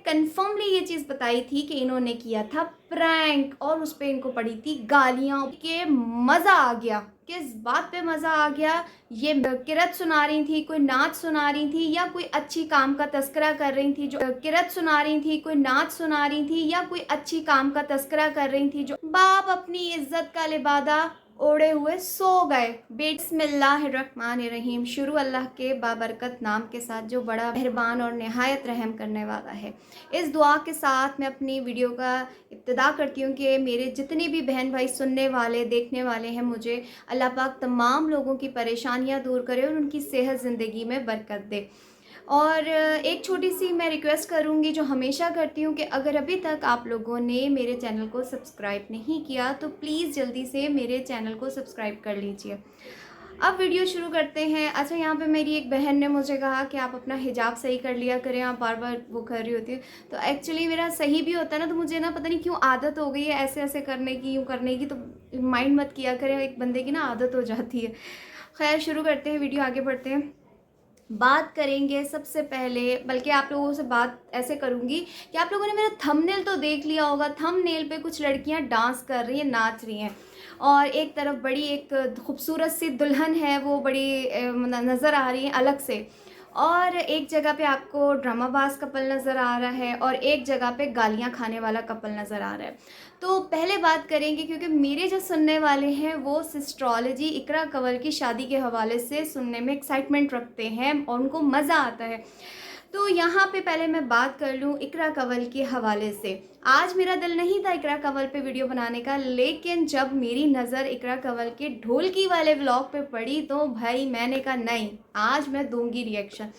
Confirmly ये चीज़ बताई थी कि इन्होंने किया था प्रैंक और उस पर इनको पड़ी थी गालियाँ के मज़ा आ गया। किस बात पे मज़ा आ गया? ये किरत सुना रही थी, कोई नाच सुना रही थी या कोई अच्छी काम का तस्करा कर रही थी, जो किरत सुना रही थी, कोई नाच सुना रही थी या कोई अच्छी काम का तस्करा कर रही थी, जो बाप अपनी इज्जत का लिबादा ओढ़े हुए सो गए। बिस्मिल्लाहिर्रहमानिर्रहीम। शुरू अल्लाह के बाबरकत नाम के साथ जो बड़ा मेहरबान और नहायत रहम करने वाला है। इस दुआ के साथ मैं अपनी वीडियो का इब्तिदा करती हूँ कि मेरे जितने भी बहन भाई सुनने वाले देखने वाले हैं, मुझे अल्लाह पाक तमाम लोगों की परेशानियाँ दूर करे और उनकी सेहत ज़िंदगी में बरकत दे। और एक छोटी सी मैं रिक्वेस्ट करूँगी जो हमेशा करती हूँ कि अगर अभी तक आप लोगों ने मेरे चैनल को सब्सक्राइब नहीं किया तो प्लीज़ जल्दी से मेरे चैनल को सब्सक्राइब कर लीजिए। अब वीडियो शुरू करते हैं। अच्छा, यहाँ पे मेरी एक बहन ने मुझे कहा कि आप अपना हिजाब सही कर लिया करें, आप बार बार वो कर रही होती है। तो एक्चुअली मेरा सही भी होता है ना, तो मुझे ना पता नहीं क्यों आदत हो गई है ऐसे ऐसे करने की, यूँ करने की। तो माइंड मत किया करें, एक बंदे की ना आदत हो जाती है। खैर, शुरू करते हैं, वीडियो आगे बढ़ते हैं। बात करेंगे सबसे पहले, बल्कि आप लोगों से बात ऐसे करूँगी कि आप लोगों ने मेरा थंबनेल तो देख लिया होगा। थंबनेल पे कुछ लड़कियां डांस कर रही हैं, नाच रही हैं, और एक तरफ बड़ी एक खूबसूरत सी दुल्हन है, वो बड़ी नज़र आ रही है अलग से। और एक जगह पे आपको ड्रामाबाज कपल नज़र आ रहा है और एक जगह पे गालियाँ खाने वाला कपल नज़र आ रहा है। तो पहले बात करेंगे, क्योंकि मेरे जो सुनने वाले हैं वो सिस्ट्रोलॉजी इकरा कंवल की शादी के हवाले से सुनने में एक्साइटमेंट रखते हैं और उनको मज़ा आता है। तो यहाँ पे पहले मैं बात कर लूँ इकरा कंवल के हवाले से। आज मेरा दिल नहीं था इकरा कंवल पे वीडियो बनाने का, लेकिन जब मेरी नज़र इकरा कंवल के ढोलकी वाले व्लॉग पे पड़ी तो भाई मैंने कहा नहीं, आज मैं दूंगी रिएक्शन।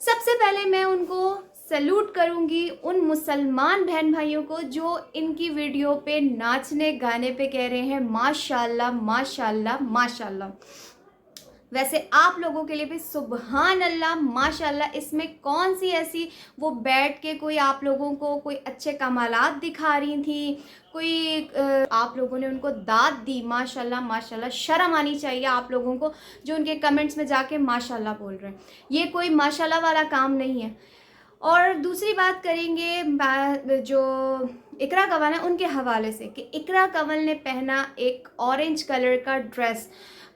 सबसे पहले मैं उनको सैल्यूट करूंगी, उन मुसलमान बहन भाइयों को जो इनकी वीडियो पे नाचने गाने पे कह रहे हैं माशाल्लाह माशाल्लाह माशाल्लाह। वैसे आप लोगों के लिए भी सुबहान अल्लाह माशाल्लाह। इसमें कौन सी ऐसी वो बैठ के कोई आप लोगों को कोई अच्छे कमालात दिखा रही थी, कोई आप लोगों ने उनको दाद दी। माशाल्लाह माशाल्लाह, शर्म आनी चाहिए आप लोगों को जो उनके कमेंट्स में जाके माशाल्लाह बोल रहे हैं। ये कोई माशाल्लाह वाला काम नहीं है। और दूसरी बात करेंगे जो इकरा कंवल है उनके हवाले से, कि इकरा कंवल ने पहना एक ऑरेंज कलर का ड्रेस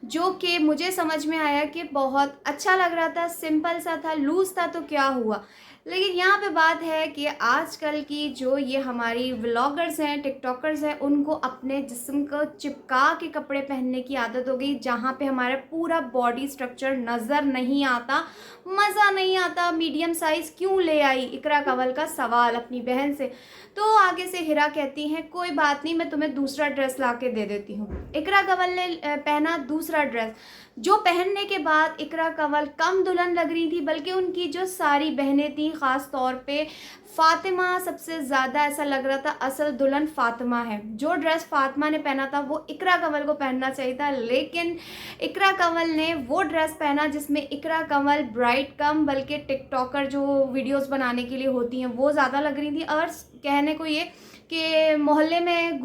जो कि मुझे समझ में आया कि बहुत अच्छा लग रहा था, सिंपल सा था, लूज़ था, तो क्या हुआ। लेकिन यहाँ पे बात है कि आजकल की जो ये हमारी व्लॉगर्स हैं, टिकटॉकर्स हैं, उनको अपने जिस्म को चिपका के कपड़े पहनने की आदत हो गई, जहाँ पे हमारा पूरा बॉडी स्ट्रक्चर नज़र नहीं आता, मज़ा नहीं आता। मीडियम साइज़ क्यों ले आई, इकरा कंवल का सवाल अपनी बहन से। तो आगे से हिरा कहती हैं कोई बात नहीं, मैं तुम्हें दूसरा ड्रेस ला के दे देती हूँ। इकरा कंवल ने पहना दूसरा ड्रेस, जो पहनने के बाद इकरा कंवल कम दुल्हन लग रही थी, बल्कि उनकी जो सारी बहनें थी, ख़ास तौर पे फ़ातिमा सबसे ज़्यादा ऐसा लग रहा था असल दुल्हन फ़ातिमा है। जो ड्रेस फ़ातिमा ने पहना था वो इकरा कंवल को पहनना चाहिए था, लेकिन इकरा कंवल ने वो ड्रेस पहना जिसमें इकरा कंवल ब्राइड कम, बल्कि टिकटॉकर जो वीडियोस बनाने के लिए होती हैं वो ज़्यादा लग रही थी। और कहने को ये कि मोहल्ले में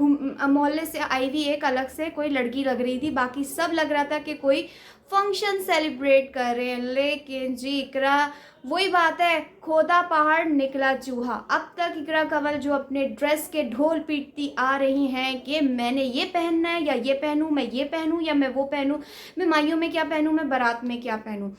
मोहल्ले से आई हुई एक अलग से कोई लड़की लग रही थी, बाकी सब लग रहा था कि कोई फंक्शन सेलिब्रेट कर रहे हैं। लेकिन जी इकरा, वही बात है, खोदा पहाड़ निकला चूहा। अब तक इकरा कंवल जो अपने ड्रेस के ढोल पीटती आ रही हैं कि मैंने ये पहनना है या ये पहनूं, मैं ये पहनूं या मैं वो पहनूं, मैं माइयों में क्या पहनूं, मैं बारात में क्या पहनूं।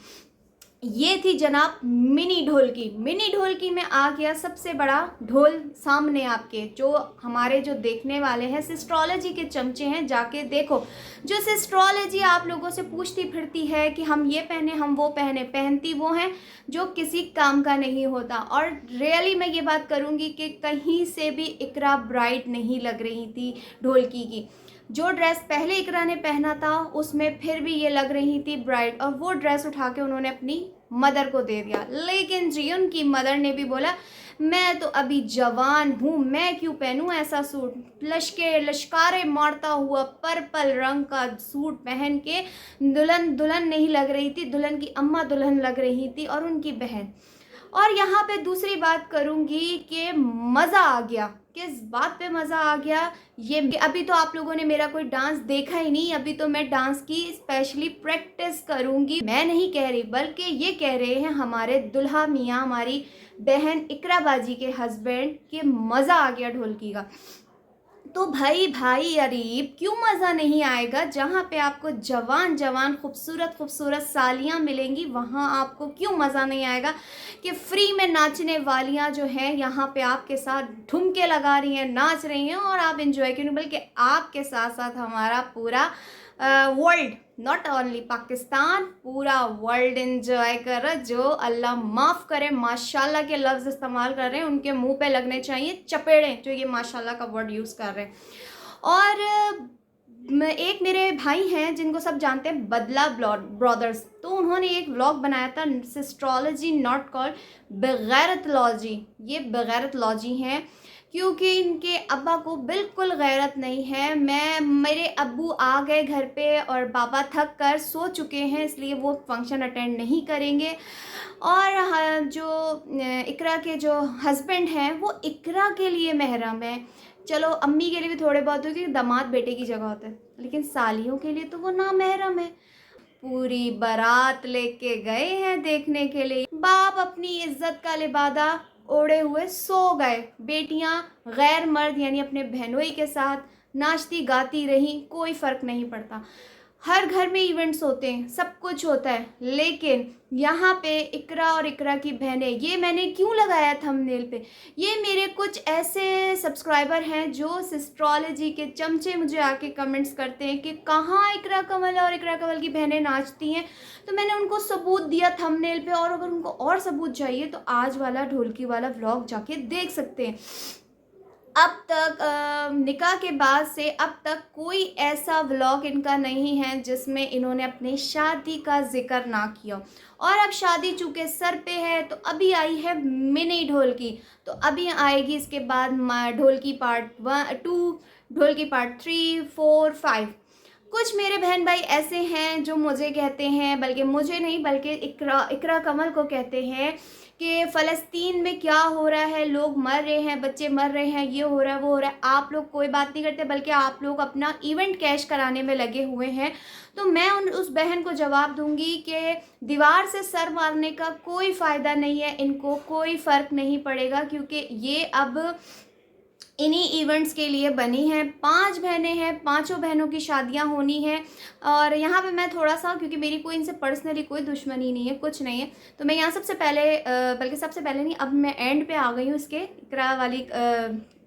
ये थी जनाब मिनी ढोलकी। मिनी ढोलकी में आ गया सबसे बड़ा ढोल सामने आपके। जो हमारे जो देखने वाले हैं सिस्ट्रोलॉजी के चमचे हैं, जाके देखो। जो सिस्ट्रोलॉजी आप लोगों से पूछती फिरती है कि हम ये पहने हम वो पहने, पहनती वो हैं जो किसी काम का नहीं होता। और रियली मैं ये बात करूँगी कि कहीं से भी इकरा ब्राइड नहीं लग रही थी ढोलकी की। जो ड्रेस पहले इकरा ने पहना था उसमें फिर भी ये लग रही थी ब्राइड, और वो ड्रेस उठा के उन्होंने अपनी मदर को दे दिया। लेकिन जी उनकी मदर ने भी बोला मैं तो अभी जवान हूँ, मैं क्यों पहनूँ ऐसा सूट। लश्कारे मारता हुआ पर्पल रंग का सूट पहन के दुल्हन नहीं लग रही थी, दुल्हन की अम्मा दुल्हन लग रही थी और उनकी बहन। और यहाँ पे दूसरी बात करूँगी कि मज़ा आ गया। किस बात पे मज़ा आ गया, ये अभी तो आप लोगों ने मेरा कोई डांस देखा ही नहीं, अभी तो मैं डांस की स्पेशली प्रैक्टिस करूँगी। मैं नहीं कह रही बल्कि ये कह रहे हैं हमारे दुल्हा मियाँ, हमारी बहन इकरा बाजी के हस्बैंड, कि मज़ा आ गया ढोलकी का। तो भाई अरीब क्यों मज़ा नहीं आएगा? जहाँ पे आपको जवान जवान खूबसूरत खूबसूरत सालियाँ मिलेंगी वहाँ आपको क्यों मज़ा नहीं आएगा कि फ्री में नाचने वालियाँ जो हैं यहाँ पे आपके साथ ठुमके लगा रही हैं, नाच रही हैं और आप इंजॉय क्यों नहीं, बल्कि आपके साथ साथ हमारा पूरा वर्ल्ड, नॉट ओनली पाकिस्तान, पूरा वर्ल्ड इंजॉय कर रहा है। जो अल्लाह माफ़ करे माशाल्लाह के लफ्ज़ इस्तेमाल कर रहे हैं उनके मुंह पे लगने चाहिए चपेड़े, जो ये माशाल्लाह का वर्ड यूज़ कर रहे हैं। और एक मेरे भाई हैं जिनको सब जानते हैं, बदला ब्रदर्स, तो उन्होंने एक व्लॉग बनाया था, सिस्ट्रोलॉजी नॉट कॉल्ड बगैरतलॉजी। ये बगैरतलॉजी हैं क्योंकि इनके अब्बा को बिल्कुल गैरत नहीं है। मेरे अब्बू आ गए घर पे और पापा थक कर सो चुके हैं, इसलिए वो फंक्शन अटेंड नहीं करेंगे। और जो इकरा के जो हस्बैंड हैं वो इकरा के लिए महरम है। चलो अम्मी के लिए भी थोड़े बहुत हो, क्योंकि दामाद बेटे की जगह होता है, लेकिन सालियों के लिए तो वो ना महरम है। पूरी बारात लेके गए हैं देखने के लिए, बाप अपनी इज्जत का लिबादा ओढ़े हुए सो गए, बेटियां गैर मर्द यानी अपने बहनोई के साथ नाचती गाती रहीं, कोई फ़र्क नहीं पड़ता। हर घर में इवेंट्स होते हैं, सब कुछ होता है, लेकिन यहाँ पे इकरा और इकरा की बहनें, ये मैंने क्यों लगाया थंबनेल पे, ये मेरे कुछ ऐसे सब्सक्राइबर हैं जो सिस्ट्रोलॉजी के चमचे मुझे आके कमेंट्स करते हैं कि कहाँ इकरा कंवल और इकरा कंवल की बहनें नाचती हैं। तो मैंने उनको सबूत दिया थंबनेल पे, और अगर उनको और सबूत चाहिए तो आज वाला ढोलकी वाला व्लॉग जाके देख सकते हैं। अब तक निकाह के बाद से अब तक कोई ऐसा व्लॉग इनका नहीं है जिसमें इन्होंने अपनी शादी का जिक्र ना किया। और अब शादी चूँकि सर पे है तो अभी आई है मिनी ढोलकी, तो अभी आएगी इसके बाद ढोलकी पार्ट 2, ढोलकी पार्ट 3, 4, 5। कुछ मेरे बहन भाई ऐसे हैं जो मुझे कहते हैं, बल्कि मुझे नहीं बल्कि इकरा कमल को कहते हैं कि फ़लस्तीन में क्या हो रहा है, लोग मर रहे हैं, बच्चे मर रहे हैं, ये हो रहा है वो हो रहा है, आप लोग कोई बात नहीं करते, बल्कि आप लोग अपना इवेंट कैश कराने में लगे हुए हैं। तो मैं उस बहन को जवाब दूंगी कि दीवार से सर मारने का कोई फ़ायदा नहीं है, इनको कोई फ़र्क नहीं पड़ेगा, क्योंकि ये अब इन्हीं इवेंट्स के लिए बनी हैं। 5 बहनें हैं, पाँचों बहनों की शादियां होनी है। और यहाँ पे मैं थोड़ा सा, क्योंकि मेरी कोई इनसे पर्सनली कोई दुश्मनी नहीं है, कुछ नहीं है, तो मैं यहाँ सबसे पहले बल्कि सबसे पहले नहीं, अब मैं एंड पे आ गई हूँ इसके इकरा वाली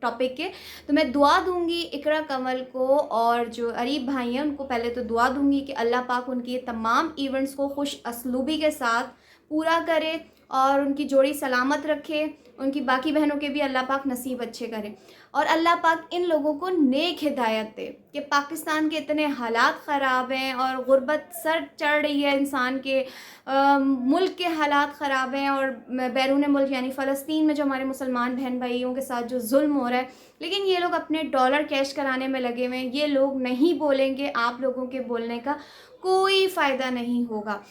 टॉपिक के। तो मैं दुआ दूंगी इकरा कंवल को, और जो अरीब भाई हैं उनको पहले तो दुआ दूंगी कि अल्लाह पाक उनकी तमाम इवेंट्स को खुश असलूबी के साथ पूरा करे और उनकी जोड़ी सलामत रखे, उनकी बाकी बहनों के भी अल्लाह पाक नसीब अच्छे करे। और अल्लाह पाक इन लोगों को नेक हिदायत दे कि पाकिस्तान के इतने हालात ख़राब हैं और गुर्बत सर चढ़ रही है इंसान के, मुल्क के हालात ख़राब हैं, और बैरून मुल्क यानी फ़लस्तीन में जो हमारे मुसलमान बहन भाइयों के साथ जो जुल्म हो रहा है, लेकिन ये लोग अपने डॉलर कैश कराने में लगे हुए हैं। ये लोग नहीं बोलेंगे, आप लोगों के बोलने का कोई फ़ायदा नहीं होगा।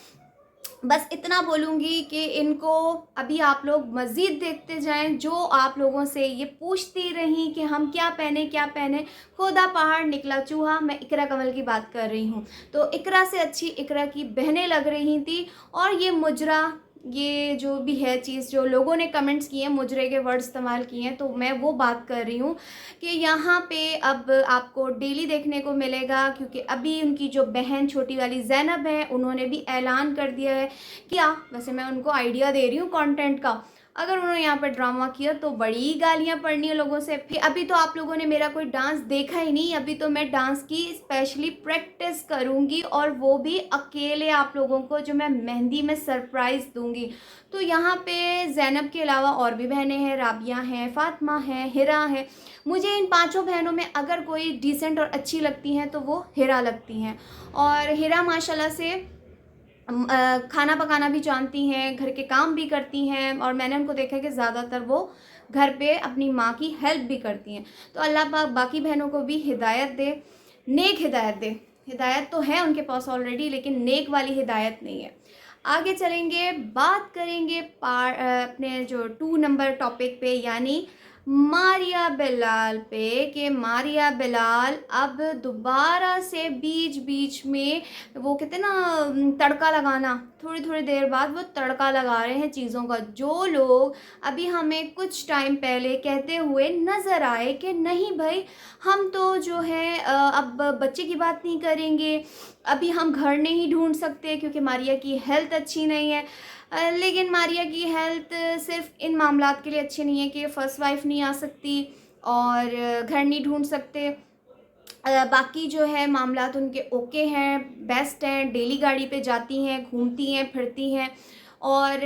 बस इतना बोलूँगी कि इनको अभी आप लोग मज़ीद देखते जाएं। जो आप लोगों से ये पूछती रहीं कि हम क्या पहने, खुदा पहाड़ निकला चूहा, मैं इकरा कंवल की बात कर रही हूँ। तो इकरा से अच्छी इकरा की बहनें लग रही थी, और ये मुजरा, ये जो भी है चीज़, जो लोगों ने कमेंट्स किए हैं, मुजरे के वर्ड इस्तेमाल किए हैं, तो मैं वो बात कर रही हूँ कि यहाँ पे अब आपको डेली देखने को मिलेगा, क्योंकि अभी उनकी जो बहन छोटी वाली ज़ैनब है, उन्होंने भी ऐलान कर दिया है कि वैसे मैं उनको आइडिया दे रही हूँ कंटेंट का, अगर उन्होंने यहाँ पर ड्रामा किया तो बड़ी गालियाँ पड़नी है लोगों से। फिर अभी तो आप लोगों ने मेरा कोई डांस देखा ही नहीं, अभी तो मैं डांस की स्पेशली प्रैक्टिस करूँगी, और वो भी अकेले आप लोगों को, जो मैं मेहंदी में सरप्राइज़ दूँगी। तो यहाँ पे ज़ैनब के अलावा और भी बहनें हैं, राबिया हैं, फ़ातिमा हैं, हिरा है। मुझे इन 5 बहनों में अगर कोई डिसेंट और अच्छी लगती हैं तो वो हिरा लगती हैं। और हिरा माशाल्लाह से खाना पकाना भी जानती हैं, घर के काम भी करती हैं, और मैंने उनको देखा है कि ज़्यादातर वो घर पे अपनी माँ की हेल्प भी करती हैं। तो अल्लाह पाक बाकी बहनों को भी हिदायत दे, नेक हिदायत दे। हिदायत तो है उनके पास ऑलरेडी, लेकिन नेक वाली हिदायत नहीं है। आगे चलेंगे, बात करेंगे अपने जो 2 नंबर टॉपिक पे, यानी मारिया बिलाल पे, कि मारिया बिलाल अब दोबारा से बीच बीच में वो कहते हैं ना तड़का लगाना, थोड़ी थोड़ी देर बाद वो तड़का लगा रहे हैं चीज़ों का। जो लोग अभी हमें कुछ टाइम पहले कहते हुए नज़र आए कि नहीं भाई, हम तो जो है अब बच्चे की बात नहीं करेंगे, अभी हम घर नहीं ढूंढ सकते क्योंकि मारिया की हेल्थ अच्छी नहीं है। लेकिन मारिया की हेल्थ सिर्फ इन मामलात के लिए अच्छी नहीं है कि फर्स्ट वाइफ नहीं आ सकती और घर नहीं ढूंढ सकते। बाकी जो है मामलात उनके ओके हैं, बेस्ट हैं, डेली गाड़ी पे जाती हैं, घूमती हैं, फिरती हैं। और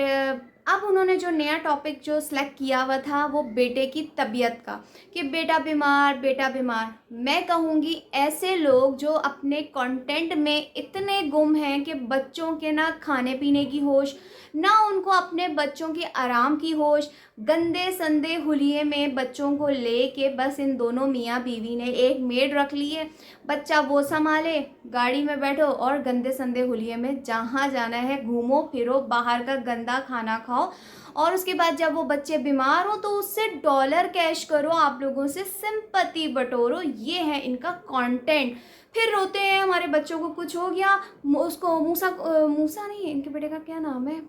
अब उन्होंने जो नया टॉपिक जो सिलेक्ट किया हुआ था वो बेटे की तबीयत का, कि बेटा बीमार, बेटा बीमार। मैं कहूँगी ऐसे लोग जो अपने कंटेंट में इतने गुम हैं कि बच्चों के ना खाने पीने की होश, ना उनको अपने बच्चों की आराम की होश, गंदे संदे हुलिये में बच्चों को ले के बस इन दोनों मियाँ बीवी ने एक मेड रख ली है, बच्चा वो संभाले, गाड़ी में बैठो और गंदे संदे हुलिये में जहाँ जाना है घूमो फिरो, बाहर का गंदा खाना खाओ, और उसके बाद जब वो बच्चे बीमार हो तो उससे डॉलर कैश करो, आप लोगों से सिंपैथी बटोरो। ये है इनका कंटेंट। फिर रोते हैं हमारे बच्चों को कुछ हो गया, उसको मूसा मूसा नहीं है, इनके बेटे का क्या नाम है,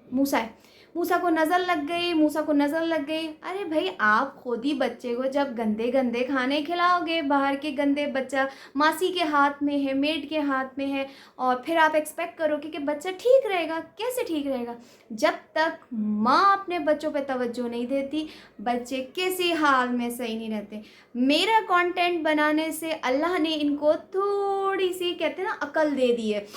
मूसा है, मूसा को नज़र लग गई, मूसा को नज़र लग गई। अरे भाई, आप खुद ही बच्चे को जब गंदे गंदे खाने खिलाओगे, बाहर के गंदे, बच्चा मासी के हाथ में है, मेड के हाथ में है, और फिर आप एक्सपेक्ट करोगे कि बच्चा ठीक रहेगा। कैसे ठीक रहेगा? जब तक माँ अपने बच्चों पे तवज्जो नहीं देती, बच्चे किसी हाल में सही नहीं रहते। मेरा कंटेंट बनाने से अल्लाह ने इनको थोड़ी सी कहते हैं ना अकल दे दी है।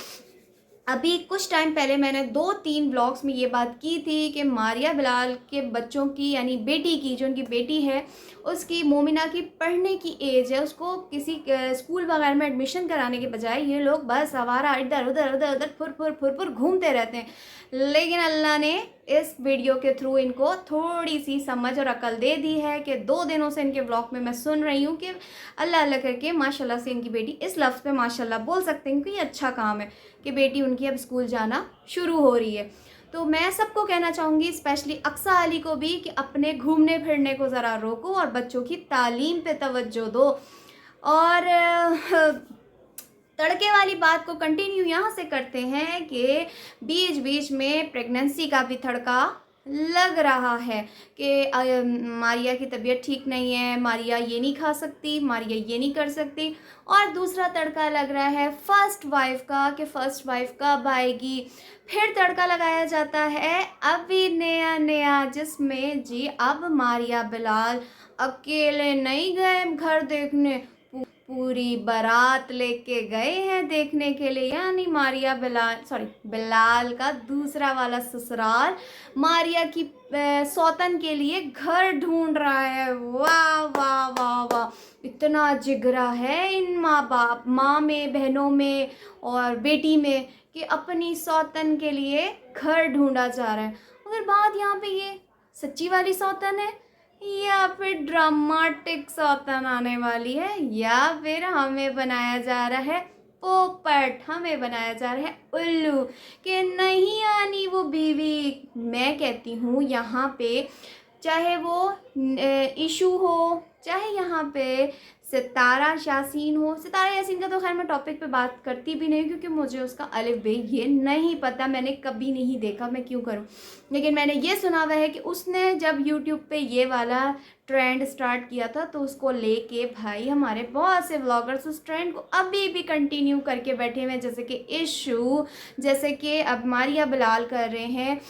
अभी कुछ टाइम पहले मैंने 2-3 ब्लॉग्स में ये बात की थी कि मारिया बिलाल के बच्चों की, यानी बेटी की, जो उनकी बेटी है उसकी, मोमिना की पढ़ने की एज है, उसको किसी स्कूल वगैरह में एडमिशन कराने के बजाय ये लोग बस आवारा इधर उधर उधर उधर फुर फुर घूमते रहते हैं। लेकिन अल्लाह ने इस वीडियो के थ्रू इनको थोड़ी सी समझ और अकल दे दी है कि 2 दिनों से इनके ब्लॉग में मैं सुन रही हूँ कि अल्लाह अल्लाह करके माशाल्लाह से इनकी बेटी, इस लफ्ज़ पे माशाल्लाह बोल सकते हैं कि ये अच्छा काम है कि बेटी उनकी अब स्कूल जाना शुरू हो रही है। तो मैं सबको कहना चाहूँगी, स्पेशली अक्सा अली को भी, कि अपने घूमने फिरने को ज़रा रोको और बच्चों की तालीम पे तवज्जो दो। और तड़के वाली बात को कंटिन्यू यहाँ से करते हैं कि बीच बीच में प्रेगनेंसी का भी तड़का लग रहा है कि मारिया की तबीयत ठीक नहीं है, मारिया ये नहीं खा सकती, मारिया ये नहीं कर सकती। और दूसरा तड़का लग रहा है फर्स्ट वाइफ का, कि फर्स्ट वाइफ कब आएगी। फिर तड़का लगाया जाता है अभी नया नया, जिसमें जी अब मारिया बिलाल अकेले नहीं गए घर देखने, पूरी बारात लेके गए हैं देखने के लिए। यानी मारिया बिलाल का दूसरा वाला ससुराल मारिया की सौतन के लिए घर ढूंढ रहा है। वाह वाह वाह वाह, इतना जिगरा है इन माँ में, बहनों में और बेटी में, कि अपनी सौतन के लिए घर ढूंढा जा रहा है। मगर बात यहाँ पे ये सच्ची वाली सौतन है या फिर ड्रामेटिक सौतन आने वाली है, या फिर हमें बनाया जा रहा है पोपट, हमें बनाया जा रहा है उल्लू, कि नहीं आनी वो बीवी। मैं कहती हूँ यहाँ पे चाहे वो इशू हो, चाहे यहाँ पे सितारा यासीन हो। सितारा यासीन का तो खैर मैं टॉपिक पे बात करती भी नहीं, क्योंकि मुझे उसका अलिफ बे ये नहीं पता, मैंने कभी नहीं देखा, मैं क्यों करूं। लेकिन मैंने ये सुना हुआ है कि उसने जब यूट्यूब पे ये वाला ट्रेंड स्टार्ट किया था तो उसको लेके भाई हमारे बहुत से व्लॉगर्स उस ट्रेंड को अभी भी कंटिन्यू करके बैठे हुए हैं, जैसे कि इशू, जैसे कि अब मारिया बिलाल कर रहे हैं।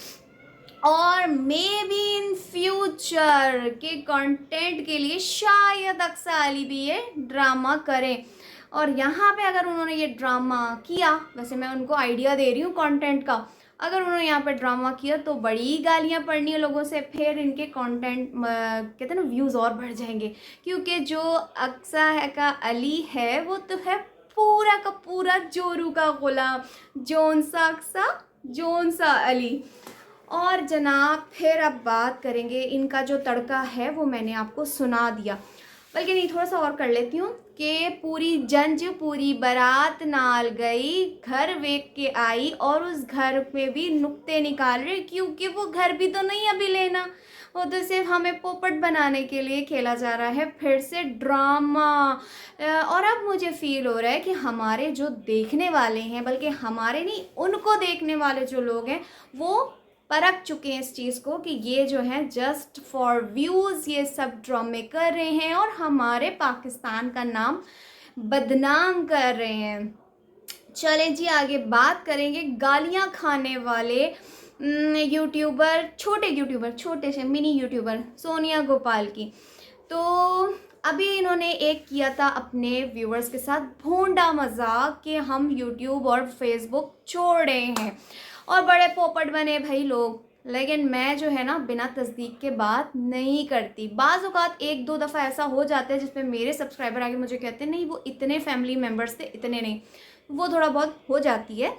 और मे बी इन फ्यूचर के कंटेंट के लिए शायद अक्सा अली भी ये ड्रामा करें। और यहाँ पे अगर उन्होंने ये ड्रामा किया, वैसे मैं उनको आइडिया दे रही हूँ कंटेंट का, अगर उन्होंने यहाँ पे ड्रामा किया तो बड़ी गालियाँ पड़नी है लोगों से, फिर इनके कंटेंट कहते हैं ना व्यूज़ और बढ़ जाएंगे। क्योंकि जो अक्सा का अली है वो तो है पूरा का पूरा जोरू का गुलाम, जौन सा अक्सा जौन सा अली। और जनाब फिर अब बात करेंगे, इनका जो तड़का है वो मैंने आपको सुना दिया। बल्कि नहीं, थोड़ा सा और कर लेती हूँ कि पूरी जंज पूरी बारात नाल गई, घर वेख के आई और उस घर में भी नुक्ते निकाल रहे, क्योंकि वो घर भी तो नहीं अभी लेना, वो तो सिर्फ हमें पोपट बनाने के लिए खेला जा रहा है। फिर से ड्रामा। और अब मुझे फील हो रहा है कि हमारे जो देखने वाले हैं, बल्कि हमारे नहीं, उनको देखने वाले जो लोग हैं वो परख चुके हैं इस चीज़ को कि ये जो है जस्ट फॉर व्यूज़ ये सब ड्रामे कर रहे हैं और हमारे पाकिस्तान का नाम बदनाम कर रहे हैं। चलें जी, आगे बात करेंगे गालियाँ खाने वाले यूट्यूबर, छोटे से मिनी यूट्यूबर सोनिया गोपाल की। तो अभी इन्होंने एक किया था अपने व्यूअर्स के साथ भोंडा मजाक कि हम यूट्यूब और फेसबुक छोड़ रहे हैं और बड़े पोपट बने भाई लोग। लेकिन मैं जो है ना बिना तस्दीक के बात नहीं करती। बाज़ औक़ात एक दो दफ़ा ऐसा हो जाता है जिसमें मेरे सब्सक्राइबर आके मुझे कहते हैं नहीं वो इतने फैमिली मेम्बर्स थे, इतने नहीं, वो थोड़ा बहुत हो जाती है।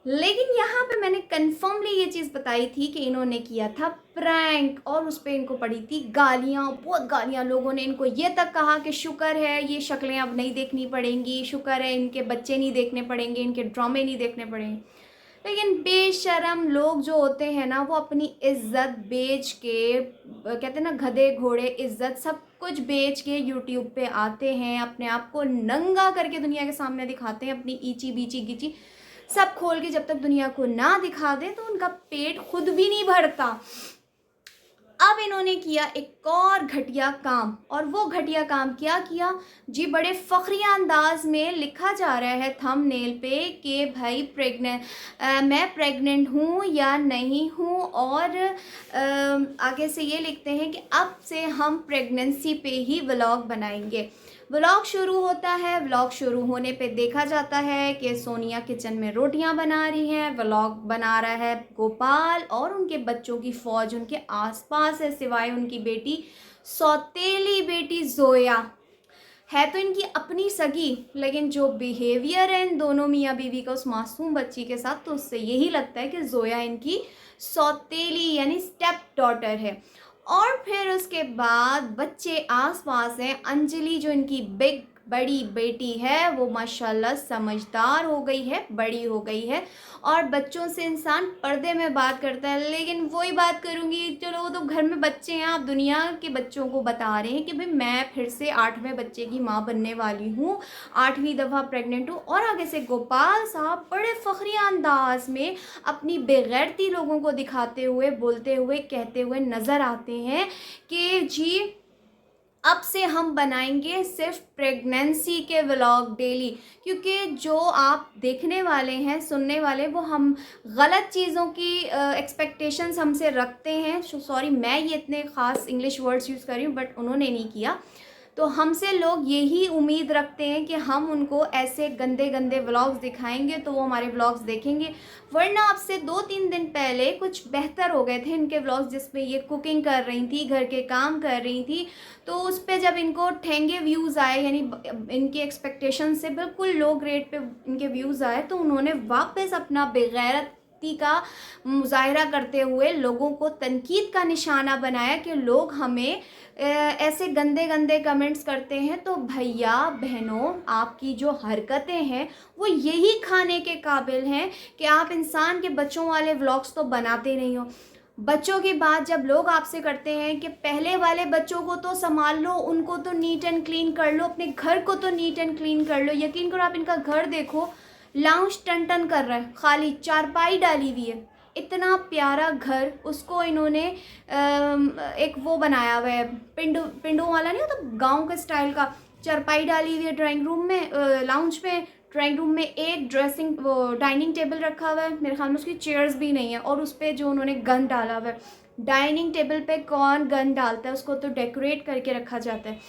लेकिन यहाँ पे मैंने कन्फर्मली ये चीज़ बताई थी कि इन्होंने किया था प्रैंक और उस पर इनको पड़ी थी गालियाँ, बहुत गालियाँ। लोगों ने इनको ये तक कहा कि शुक्र है ये शक्लें अब नहीं देखनी पड़ेंगी, शुक्र है इनके बच्चे नहीं देखने पड़ेंगे, इनके ड्रामे नहीं देखने पड़ेंगे। लेकिन बेशरम लोग जो होते हैं ना वो अपनी इज्जत बेच के, कहते हैं ना गधे घोड़े इज्जत सब कुछ बेच के यूट्यूब पे आते हैं, अपने आप को नंगा करके दुनिया के सामने दिखाते हैं, अपनी ईची बीची गिची सब खोल के जब तक दुनिया को ना दिखा दे तो उनका पेट खुद भी नहीं भरता। अब इन्होंने किया एक और घटिया काम, और वो घटिया काम क्या किया जी, बड़े फ़ख्रिया अंदाज में लिखा जा रहा है थंबनेल पे कि भाई मैं प्रेग्नेंट हूँ या नहीं हूँ, और आगे से ये लिखते हैं कि अब से हम प्रेगनेंसी पे ही व्लॉग बनाएंगे। व्लॉग शुरू होता है, व्लॉग शुरू होने पे देखा जाता है कि सोनिया किचन में रोटियां बना रही हैं, व्लॉग बना रहा है गोपाल और उनके बच्चों की फ़ौज उनके आसपास है, सिवाय उनकी बेटी सौतेली बेटी जोया है तो इनकी अपनी सगी, लेकिन जो बिहेवियर है इन दोनों मियाँ बीवी का उस मासूम बच्ची के साथ, तो उससे यही लगता है कि जोया इनकी सौतेली यानी स्टेप डॉटर है। और फिर उसके बाद बच्चे आसपास हैं। अंजलि जो इनकी बड़ी बेटी है वो माशाल्लाह समझदार हो गई है, बड़ी हो गई है, और बच्चों से इंसान पर्दे में बात करता है। लेकिन वही बात करूँगी, चलो वो तो घर में बच्चे हैं, आप दुनिया के बच्चों को बता रहे हैं कि भाई मैं फिर से 8वें बच्चे की माँ बनने वाली हूँ, 8वीं दफ़ा प्रेग्नेंट हूँ। और आगे से गोपाल साहब बड़े फ़ख्रिया अंदाज में अपनी बेगैरती लोगों को दिखाते हुए, बोलते हुए, कहते हुए नज़र आते हैं कि जी अब से हम बनाएंगे सिर्फ प्रेगनेंसी के व्लॉग डेली, क्योंकि जो आप देखने वाले हैं, सुनने वाले, वो हम गलत चीज़ों की एक्सपेक्टेशंस हमसे रखते हैं। सॉरी मैं ये इतने ख़ास इंग्लिश वर्ड्स यूज़ कर रही हूँ, बट उन्होंने नहीं किया। तो हमसे लोग यही उम्मीद रखते हैं कि हम उनको ऐसे गंदे गंदे व्लॉग्स दिखाएंगे तो वो हमारे व्लॉग्स देखेंगे। वरना आपसे 2-3 दिन पहले कुछ बेहतर हो गए थे इनके व्लॉग्स, जिसमें ये कुकिंग कर रही थी, घर के काम कर रही थी, तो उस पर जब इनको ठेंगे व्यूज़ आए, यानी इनकी एक्सपेक्टेशन से बिल्कुल लो ग्रेड पे इनके व्यूज़ आए, तो उन्होंने वापस अपना बेगैरती का मुजाहरा करते हुए लोगों को तनकीद का निशाना बनाया कि लोग हमें ऐसे गंदे गंदे कमेंट्स करते हैं। तो भैया बहनों, आपकी जो हरकतें हैं वो यही खाने के काबिल हैं कि आप इंसान के बच्चों वाले व्लॉग्स तो बनाते नहीं हो। बच्चों की बात जब लोग आपसे करते हैं कि पहले वाले बच्चों को तो संभाल लो, उनको तो नीट एंड क्लीन कर लो, अपने घर को तो नीट एंड क्लीन कर लो। यकीन करो, आप इनका घर देखो, लाउंज टन टन कर रहा है, खाली चारपाई डाली हुई है, इतना प्यारा घर। उसको इन्होंने एक वो बनाया हुआ है, पिंडों वाला नहीं होता, गांव के स्टाइल का, चारपाई डाली हुई है ड्राइंग रूम में, लाउंज में। ड्राइंग रूम में एक डाइनिंग टेबल रखा हुआ है, मेरे ख्याल में उसकी चेयर्स भी नहीं है, और उस पर जो उन्होंने गन डाला हुआ है। डाइनिंग टेबल पे कौन गन डालता है, उसको तो डेकोरेट करके रखा जाता है।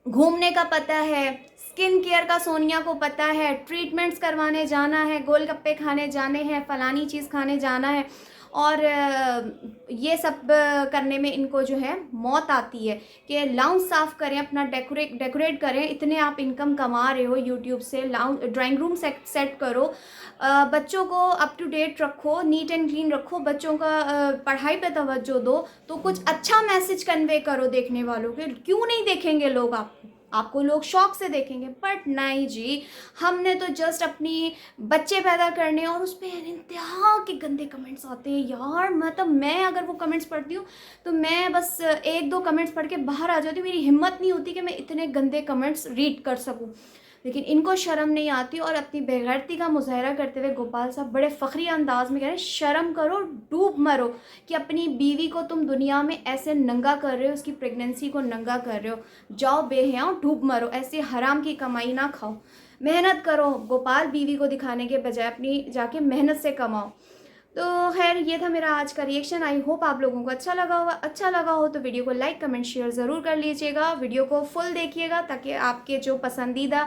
घूमने का पता है, स्किन केयर का सोनिया को पता है, ट्रीटमेंट्स करवाने जाना है, गोलगप्पे खाने जाने हैं, फलानी चीज़ खाने जाना है, और ये सब करने में इनको जो है मौत आती है कि लाउंज साफ़ करें, अपना डेकोरेट करें। इतने आप इनकम कमा रहे हो यूट्यूब से, लाउंज ड्राइंग रूम सेट करो, बच्चों को अप टू डेट रखो, नीट एंड क्लीन रखो, बच्चों का पढ़ाई पे तवज्जो दो, तो कुछ अच्छा मैसेज कन्वे करो देखने वालों के। क्यों नहीं देखेंगे लोग आपको लोग शौक से देखेंगे। बट नहीं जी, हमने तो जस्ट अपनी बच्चे पैदा करने, और उस पर इंतहा के गंदे कमेंट्स आते हैं यार। मतलब मैं अगर वो कमेंट्स पढ़ती हूँ तो मैं बस एक दो कमेंट्स पढ़ के बाहर आ जाती हूँ। मेरी हिम्मत नहीं होती कि मैं इतने गंदे कमेंट्स रीड कर सकूँ। लेकिन इनको शर्म नहीं आती, और अपनी बेगैरती का मुजाहरा करते हुए गोपाल साहब बड़े फ़ख्री अंदाज में कह रहे हैं, शर्म करो, डूब मरो कि अपनी बीवी को तुम दुनिया में ऐसे नंगा कर रहे हो, उसकी प्रेगनेंसी को नंगा कर रहे हो। जाओ बेहयाओ, डूब मरो, ऐसे हराम की कमाई ना खाओ, मेहनत करो गोपाल, बीवी को दिखाने के बजाय अपनी जाके मेहनत से कमाओ। तो खैर ये था मेरा आज का रिएक्शन। आई होप आप लोगों को अच्छा लगा होगा। अच्छा लगा हो तो वीडियो को लाइक कमेंट शेयर ज़रूर कर लीजिएगा। वीडियो को फुल देखिएगा ताकि आपके जो पसंदीदा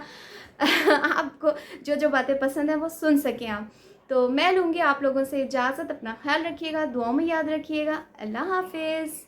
आपको जो जो बातें पसंद है वो सुन सकें आप। तो मैं लूँगी आप लोगों से इजाज़त। अपना ख्याल रखिएगा, दुआओं में याद रखिएगा। अल्लाह हाफिज़।